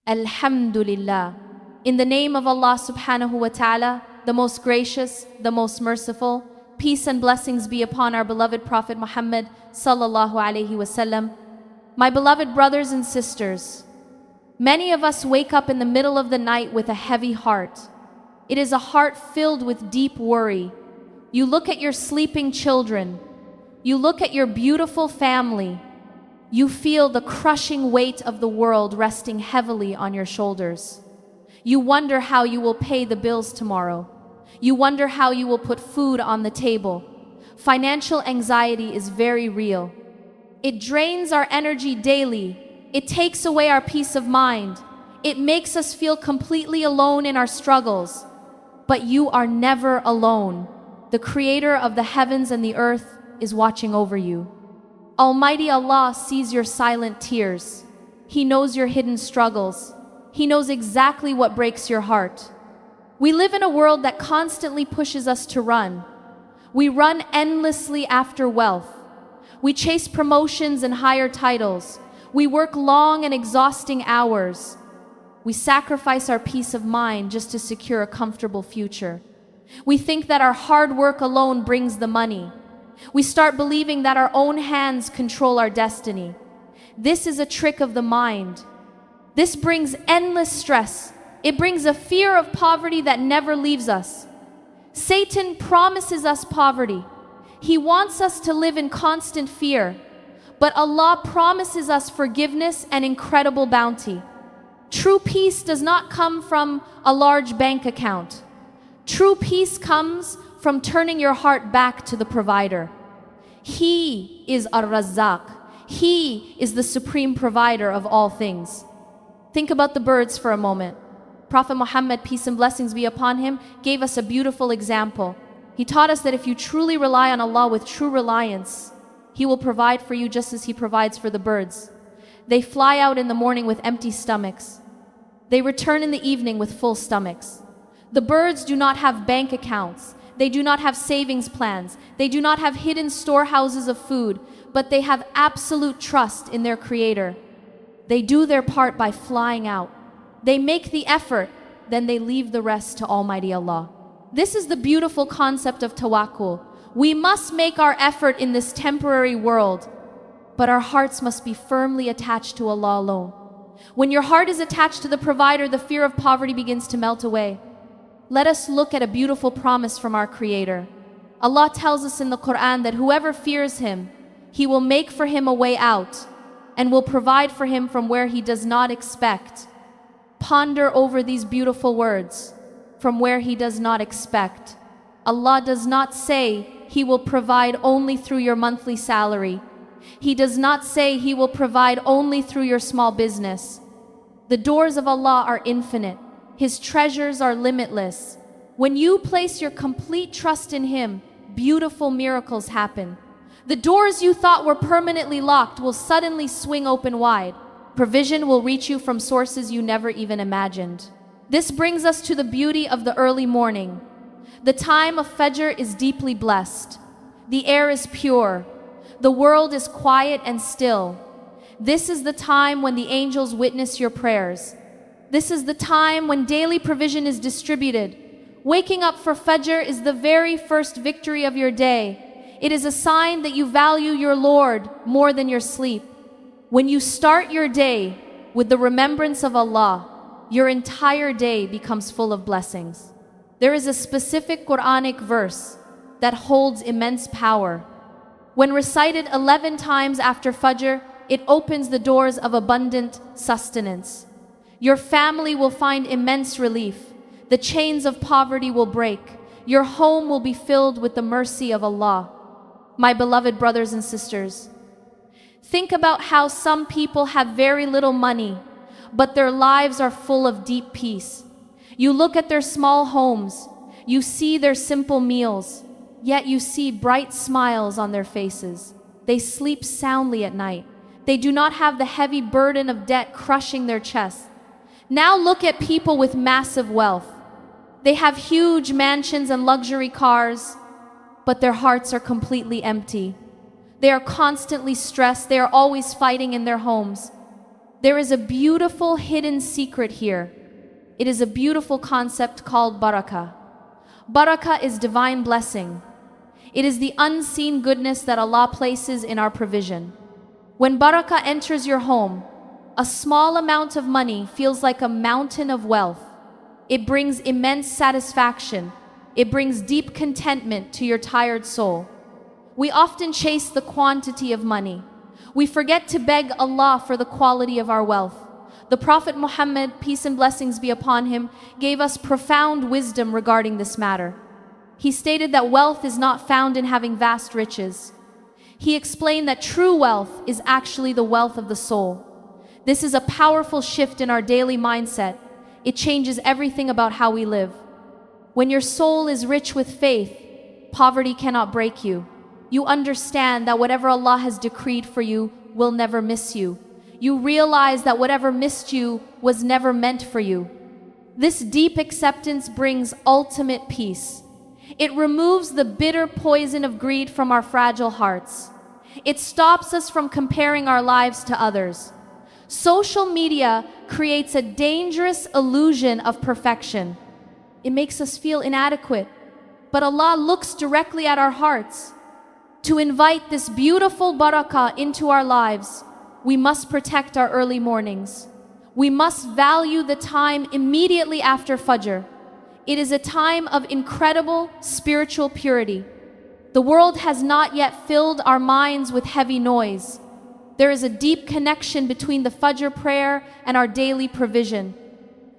Alhamdulillah. In the name of Allah subhanahu wa ta'ala, the most gracious, the most merciful, peace and blessings be upon our beloved Prophet Muhammad sallallahu alaihi wasallam. My beloved brothers and sisters, many of us wake up in the middle of the night with a heavy heart. It is a heart filled with deep worry. You look at your sleeping children. You look at your beautiful family. You feel the crushing weight of the world resting heavily on your shoulders. You wonder how you will pay the bills tomorrow. You wonder how you will put food on the table. Financial anxiety is very real. It drains our energy daily. It takes away our peace of mind. It makes us feel completely alone in our struggles. But you are never alone. The Creator of the heavens and the earth is watching over you. Almighty Allah sees your silent tears. He knows your hidden struggles. He knows exactly what breaks your heart. We live in a world that constantly pushes us to run. We run endlessly after wealth. We chase promotions and higher titles. We work long and exhausting hours. We sacrifice our peace of mind just to secure a comfortable future. We think that our hard work alone brings the money. We start believing that our own hands control our destiny. This is a trick of the mind. This brings endless stress. It brings a fear of poverty that never leaves us. Satan promises us poverty. He wants us to live in constant fear. But Allah promises us forgiveness and incredible bounty. True peace does not come from a large bank account. True peace comes from turning your heart back to the provider. He is Ar-Razzaq. He is the supreme provider of all things. Think about the birds for a moment. Prophet Muhammad, peace and blessings be upon him, gave us a beautiful example. He taught us that if you truly rely on Allah with true reliance, He will provide for you just as He provides for the birds. They fly out in the morning with empty stomachs. They return in the evening with full stomachs. The birds do not have bank accounts. They do not have savings plans. They do not have hidden storehouses of food, but they have absolute trust in their Creator. They do their part by flying out. They make the effort, then they leave the rest to Almighty Allah. This is the beautiful concept of tawakkul. We must make our effort in this temporary world, but our hearts must be firmly attached to Allah alone. When your heart is attached to the Provider, the fear of poverty begins to melt away. Let us look at a beautiful promise from our Creator. Allah tells us in the Quran that whoever fears Him, He will make for him a way out and will provide for him from where he does not expect. Ponder over these beautiful words, from where he does not expect. Allah does not say He will provide only through your monthly salary. He does not say He will provide only through your small business. The doors of Allah are infinite. His treasures are limitless. When you place your complete trust in Him, beautiful miracles happen. The doors you thought were permanently locked will suddenly swing open wide. Provision will reach you from sources you never even imagined. This brings us to the beauty of the early morning. The time of Fajr is deeply blessed. The air is pure. The world is quiet and still. This is the time when the angels witness your prayers. This is the time when daily provision is distributed. Waking up for Fajr is the very first victory of your day. It is a sign that you value your Lord more than your sleep. When you start your day with the remembrance of Allah, your entire day becomes full of blessings. There is a specific Quranic verse that holds immense power. When recited 11 times after Fajr, it opens the doors of abundant sustenance. Your family will find immense relief. The chains of poverty will break. Your home will be filled with the mercy of Allah. My beloved brothers and sisters, think about how some people have very little money, but their lives are full of deep peace. You look at their small homes, you see their simple meals, yet you see bright smiles on their faces. They sleep soundly at night. They do not have the heavy burden of debt crushing their chests. Now look at people with massive wealth. They have huge mansions and luxury cars, but their hearts are completely empty. They are constantly stressed. They are always fighting in their homes. There is a beautiful hidden secret here. It is a beautiful concept called barakah. Barakah is divine blessing. It is the unseen goodness that Allah places in our provision. When barakah enters your home, a small amount of money feels like a mountain of wealth. It brings immense satisfaction. It brings deep contentment to your tired soul. We often chase the quantity of money. We forget to beg Allah for the quality of our wealth. The Prophet Muhammad, peace and blessings be upon him, gave us profound wisdom regarding this matter. He stated that wealth is not found in having vast riches. He explained that true wealth is actually the wealth of the soul. This is a powerful shift in our daily mindset. It changes everything about how we live. When your soul is rich with faith, poverty cannot break you. You understand that whatever Allah has decreed for you will never miss you. You realize that whatever missed you was never meant for you. This deep acceptance brings ultimate peace. It removes the bitter poison of greed from our fragile hearts. It stops us from comparing our lives to others. Social media creates a dangerous illusion of perfection. It makes us feel inadequate, but Allah looks directly at our hearts. To invite this beautiful barakah into our lives, we must protect our early mornings. We must value the time immediately after Fajr. It is a time of incredible spiritual purity. The world has not yet filled our minds with heavy noise. There is a deep connection between the Fajr prayer and our daily provision.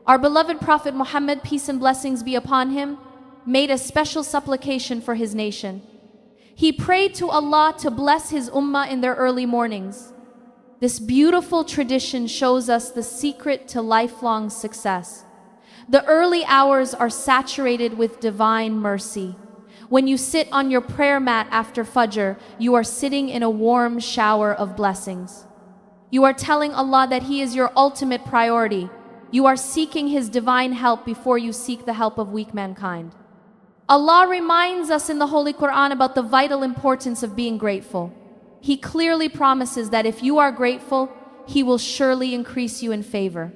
Our beloved Prophet Muhammad, peace and blessings be upon him, made a special supplication for his nation. He prayed to Allah to bless his ummah in their early mornings. This beautiful tradition shows us the secret to lifelong success. The early hours are saturated with divine mercy. When you sit on your prayer mat after Fajr, you are sitting in a warm shower of blessings. You are telling Allah that He is your ultimate priority. You are seeking His divine help before you seek the help of weak mankind. Allah reminds us in the Holy Quran about the vital importance of being grateful. He clearly promises that if you are grateful, He will surely increase you in favor.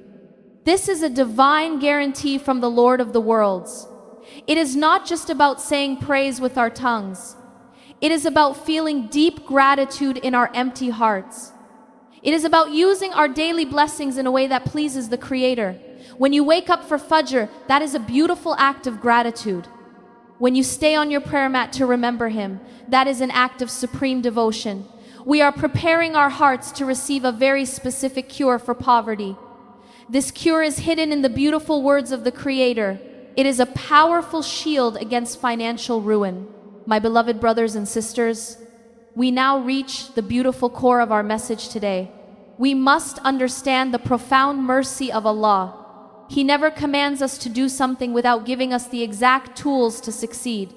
This is a divine guarantee from the Lord of the worlds. It is not just about saying praise with our tongues. It is about feeling deep gratitude in our empty hearts. It is about using our daily blessings in a way that pleases the Creator. When you wake up for Fajr, that is a beautiful act of gratitude. When you stay on your prayer mat to remember Him, that is an act of supreme devotion. We are preparing our hearts to receive a very specific cure for poverty. This cure is hidden in the beautiful words of the Creator. It is a powerful shield against financial ruin. My beloved brothers and sisters, we now reach the beautiful core of our message today. We must understand the profound mercy of Allah. He never commands us to do something without giving us the exact tools to succeed.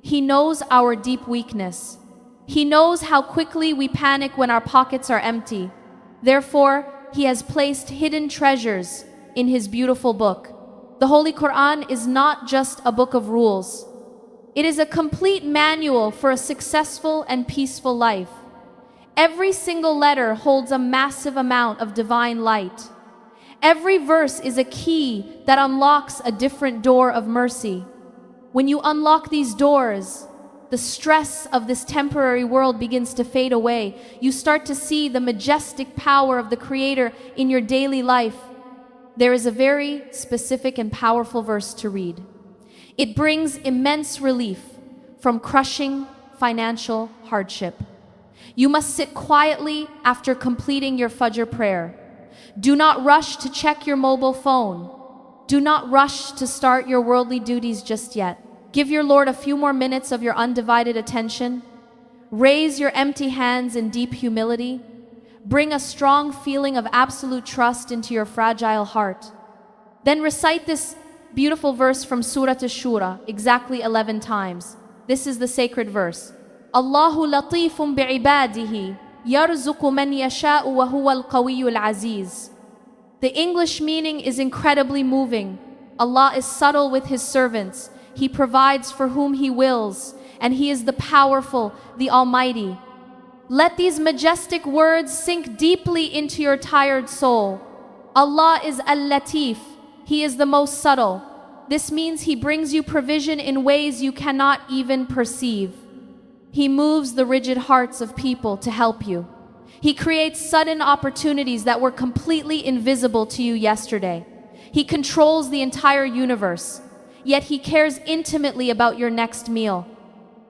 He knows our deep weakness. He knows how quickly we panic when our pockets are empty. Therefore, He has placed hidden treasures in His beautiful book. The Holy Quran is not just a book of rules. It is a complete manual for a successful and peaceful life. Every single letter holds a massive amount of divine light. Every verse is a key that unlocks a different door of mercy. When you unlock these doors, the stress of this temporary world begins to fade away. You start to see the majestic power of the Creator in your daily life. There is a very specific and powerful verse to read. It brings immense relief from crushing financial hardship. You must sit quietly after completing your Fajr prayer. Do not rush to check your mobile phone. Do not rush to start your worldly duties just yet. Give your Lord a few more minutes of your undivided attention. Raise your empty hands in deep humility. Bring a strong feeling of absolute trust into your fragile heart. Then recite this beautiful verse from Surah Ash-Shura exactly 11 times. This is the sacred verse. Allahu latifun bi'ibadihi. يَرْزُقُ مَنْ يَشَاءُ وَهُوَ الْقَوِيُّ الْعَزِيزُ. The English meaning is incredibly moving. Allah is subtle with His servants. He provides for whom He wills, and He is the powerful, the Almighty. Let these majestic words sink deeply into your tired soul. Allah is Al-Latif. He is the most subtle. This means He brings you provision in ways you cannot even perceive. He moves the rigid hearts of people to help you. He creates sudden opportunities that were completely invisible to you yesterday. He controls the entire universe, yet He cares intimately about your next meal.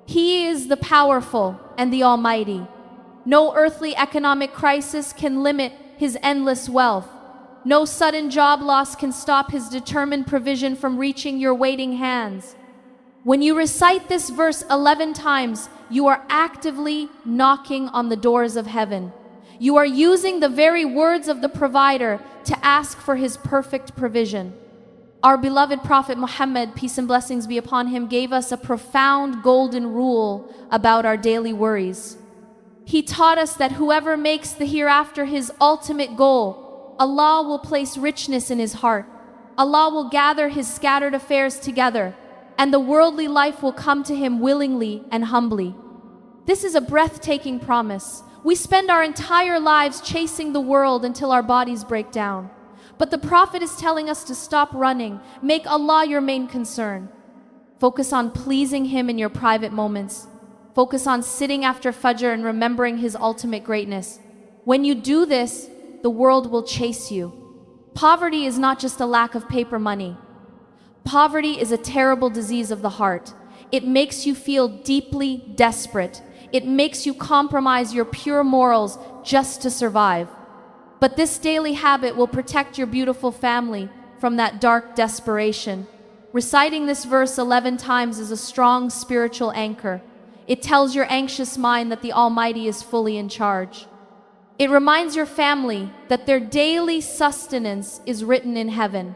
He is the powerful and the Almighty. No earthly economic crisis can limit His endless wealth. No sudden job loss can stop His determined provision from reaching your waiting hands. When you recite this verse 11 times, you are actively knocking on the doors of heaven. You are using the very words of the provider to ask for His perfect provision. Our beloved Prophet Muhammad, peace and blessings be upon him, gave us a profound golden rule about our daily worries. He taught us that whoever makes the hereafter his ultimate goal, Allah will place richness in his heart. Allah will gather his scattered affairs together, and the worldly life will come to him willingly and humbly. This is a breathtaking promise. We spend our entire lives chasing the world until our bodies break down. But the Prophet is telling us to stop running. Make Allah your main concern. Focus on pleasing Him in your private moments. Focus on sitting after Fajr and remembering His ultimate greatness. When you do this, the world will chase you. Poverty is not just a lack of paper money. Poverty is a terrible disease of the heart. It makes you feel deeply desperate. It makes you compromise your pure morals just to survive. But this daily habit will protect your beautiful family from that dark desperation. Reciting this verse 11 times is a strong spiritual anchor. It tells your anxious mind that the Almighty is fully in charge. It reminds your family that their daily sustenance is written in heaven.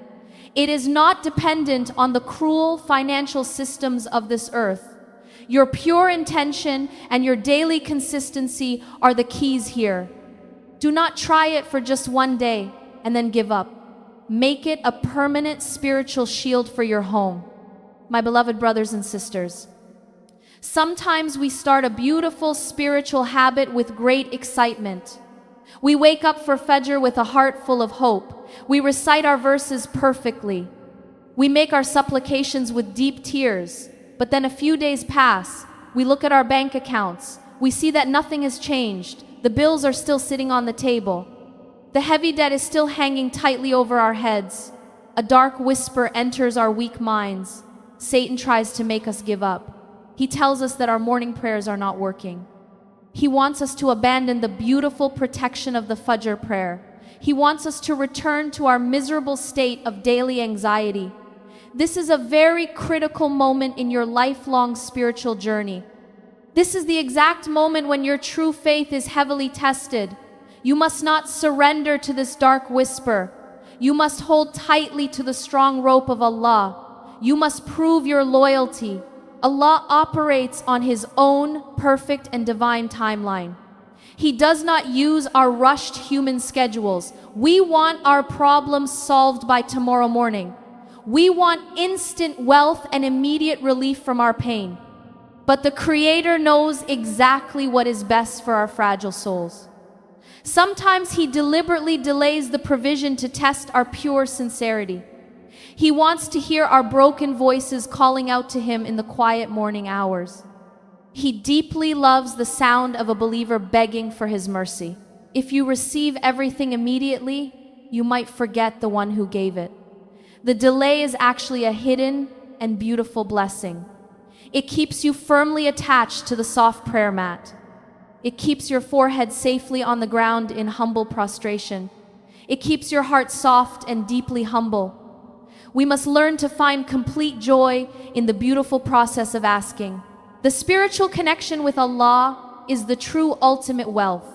It is not dependent on the cruel financial systems of this earth. Your pure intention and your daily consistency are the keys here. Do not try it for just one day and then give up. Make it a permanent spiritual shield for your home. My beloved brothers and sisters, sometimes we start a beautiful spiritual habit with great excitement. We wake up for Fajr with a heart full of hope. We recite our verses perfectly. We make our supplications with deep tears. But then a few days pass. We look at our bank accounts. We see that nothing has changed. The bills are still sitting on the table. The heavy debt is still hanging tightly over our heads. A dark whisper enters our weak minds. Satan tries to make us give up. He tells us that our morning prayers are not working. He wants us to abandon the beautiful protection of the Fajr prayer. He wants us to return to our miserable state of daily anxiety. This is a very critical moment in your lifelong spiritual journey. This is the exact moment when your true faith is heavily tested. You must not surrender to this dark whisper. You must hold tightly to the strong rope of Allah. You must prove your loyalty. Allah operates on His own perfect and divine timeline. He does not use our rushed human schedules. We want our problems solved by tomorrow morning. We want instant wealth and immediate relief from our pain. But the Creator knows exactly what is best for our fragile souls. Sometimes He deliberately delays the provision to test our pure sincerity. He wants to hear our broken voices calling out to Him in the quiet morning hours. He deeply loves the sound of a believer begging for His mercy. If you receive everything immediately, you might forget the one who gave it. The delay is actually a hidden and beautiful blessing. It keeps you firmly attached to the soft prayer mat. It keeps your forehead safely on the ground in humble prostration. It keeps your heart soft and deeply humble. We must learn to find complete joy in the beautiful process of asking. The spiritual connection with Allah is the true ultimate wealth.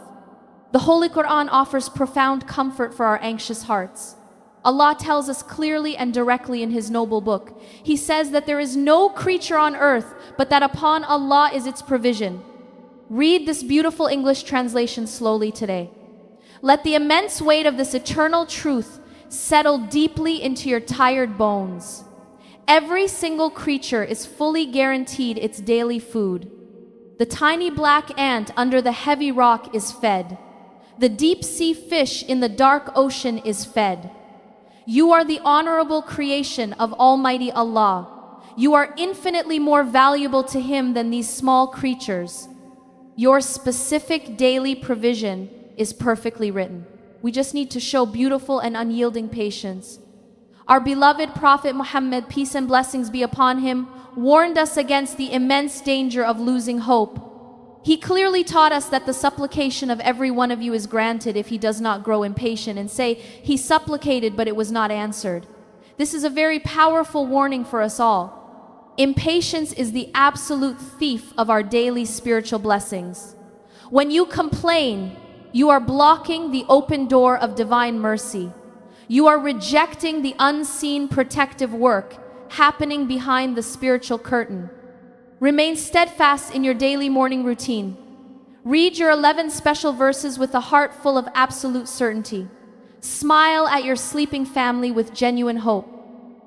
The Holy Quran offers profound comfort for our anxious hearts. Allah tells us clearly and directly in His noble book. He says that there is no creature on earth but that upon Allah is its provision. Read this beautiful English translation slowly today. Let the immense weight of this eternal truth settle deeply into your tired bones. Every single creature is fully guaranteed its daily food. The tiny black ant under the heavy rock is fed. The deep-sea fish in the dark ocean is fed. You are the honorable creation of Almighty Allah. You are infinitely more valuable to Him than these small creatures. Your specific daily provision is perfectly written. We just need to show beautiful and unyielding patience. Our beloved Prophet Muhammad, peace and blessings be upon him, warned us against the immense danger of losing hope. He clearly taught us that the supplication of every one of you is granted if he does not grow impatient and say, he supplicated but it was not answered. This is a very powerful warning for us all. Impatience is the absolute thief of our daily spiritual blessings. When you complain, you are blocking the open door of divine mercy. You are rejecting the unseen protective work happening behind the spiritual curtain. Remain steadfast in your daily morning routine. Read your 11 special verses with a heart full of absolute certainty. Smile at your sleeping family with genuine hope.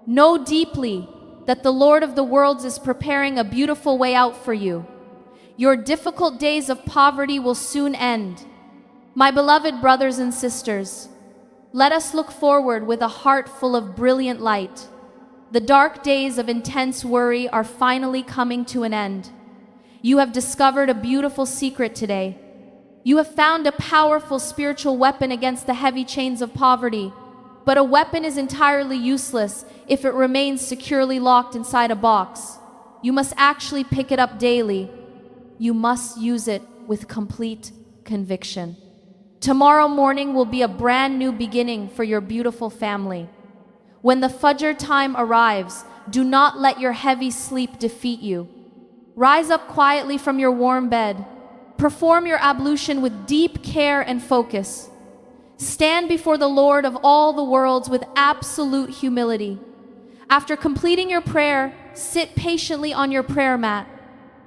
Know deeply that the Lord of the worlds is preparing a beautiful way out for you. Your difficult days of poverty will soon end. My beloved brothers and sisters, let us look forward with a heart full of brilliant light. The dark days of intense worry are finally coming to an end. You have discovered a beautiful secret today. You have found a powerful spiritual weapon against the heavy chains of poverty. But a weapon is entirely useless if it remains securely locked inside a box. You must actually pick it up daily. You must use it with complete conviction. Tomorrow morning will be a brand new beginning for your beautiful family. When the Fajr time arrives, do not let your heavy sleep defeat you. Rise up quietly from your warm bed. Perform your ablution with deep care and focus. Stand before the Lord of all the worlds with absolute humility. After completing your prayer, sit patiently on your prayer mat.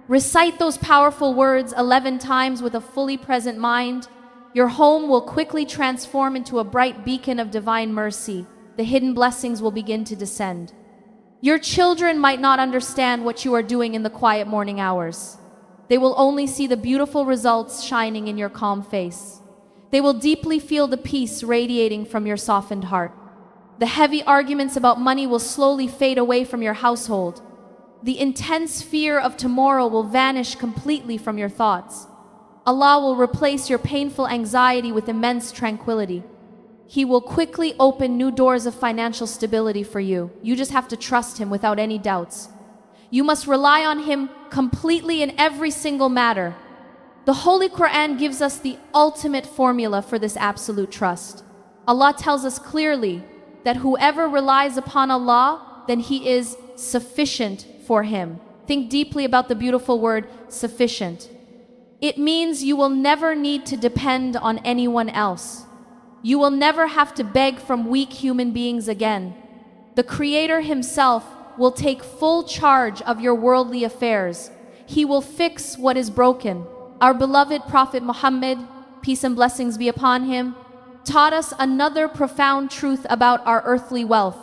Recite those powerful words 11 times with a fully present mind. Your home will quickly transform into a bright beacon of divine mercy. The hidden blessings will begin to descend. Your children might not understand what you are doing in the quiet morning hours. They will only see the beautiful results shining in your calm face. They will deeply feel the peace radiating from your softened heart. The heavy arguments about money will slowly fade away from your household. The intense fear of tomorrow will vanish completely from your thoughts. Allah will replace your painful anxiety with immense tranquility. He will quickly open new doors of financial stability for you. You just have to trust Him without any doubts. You must rely on Him completely in every single matter. The Holy Quran gives us the ultimate formula for this absolute trust. Allah tells us clearly that whoever relies upon Allah, then He is sufficient for him. Think deeply about the beautiful word sufficient. It means you will never need to depend on anyone else. You will never have to beg from weak human beings again. The Creator Himself will take full charge of your worldly affairs. He will fix what is broken. Our beloved Prophet Muhammad, peace and blessings be upon him, taught us another profound truth about our earthly wealth.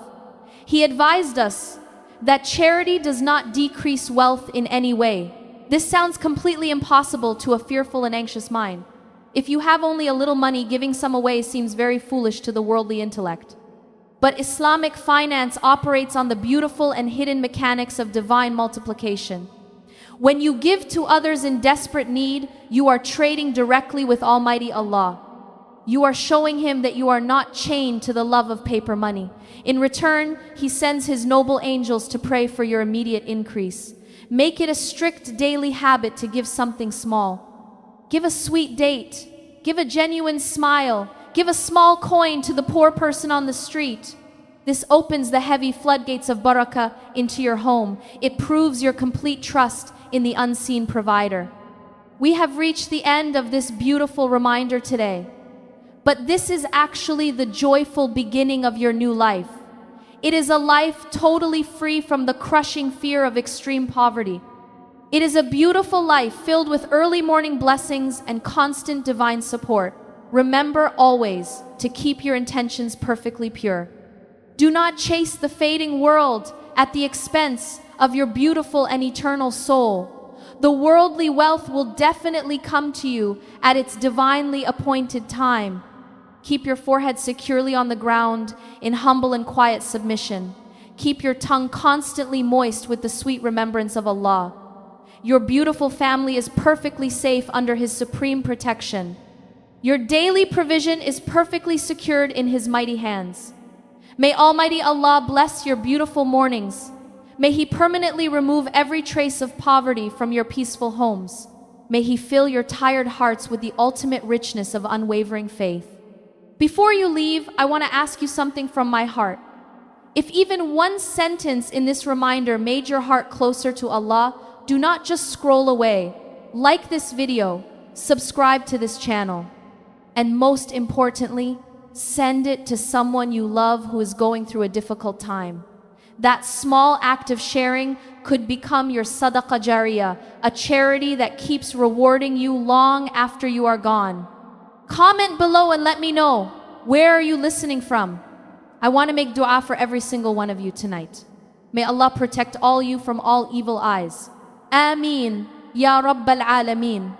He advised us that charity does not decrease wealth in any way. This sounds completely impossible to a fearful and anxious mind. If you have only a little money, giving some away seems very foolish to the worldly intellect. But Islamic finance operates on the beautiful and hidden mechanics of divine multiplication. When you give to others in desperate need, you are trading directly with Almighty Allah. You are showing Him that you are not chained to the love of paper money. In return, He sends His noble angels to pray for your immediate increase. Make it a strict daily habit to give something small. Give a sweet date. Give a genuine smile. Give a small coin to the poor person on the street. This opens the heavy floodgates of Barakah into your home. It proves your complete trust in the unseen provider. We have reached the end of this beautiful reminder today. But this is actually the joyful beginning of your new life. It is a life totally free from the crushing fear of extreme poverty. It is a beautiful life filled with early morning blessings and constant divine support. Remember always to keep your intentions perfectly pure. Do not chase the fading world at the expense of your beautiful and eternal soul. The worldly wealth will definitely come to you at its divinely appointed time. Keep your forehead securely on the ground in humble and quiet submission. Keep your tongue constantly moist with the sweet remembrance of Allah. Your beautiful family is perfectly safe under His supreme protection. Your daily provision is perfectly secured in His mighty hands. May Almighty Allah bless your beautiful mornings. May He permanently remove every trace of poverty from your peaceful homes. May He fill your tired hearts with the ultimate richness of unwavering faith. Before you leave, I want to ask you something from my heart. If even one sentence in this reminder made your heart closer to Allah, do not just scroll away. Like this video, subscribe to this channel, and most importantly, send it to someone you love who is going through a difficult time. That small act of sharing could become your sadaqah jariyah, a charity that keeps rewarding you long after you are gone. Comment below and let me know, where are you listening from? I want to make dua for every single one of you tonight. May Allah protect all you from all evil eyes. Ameen, Ya Rabbal Alameen.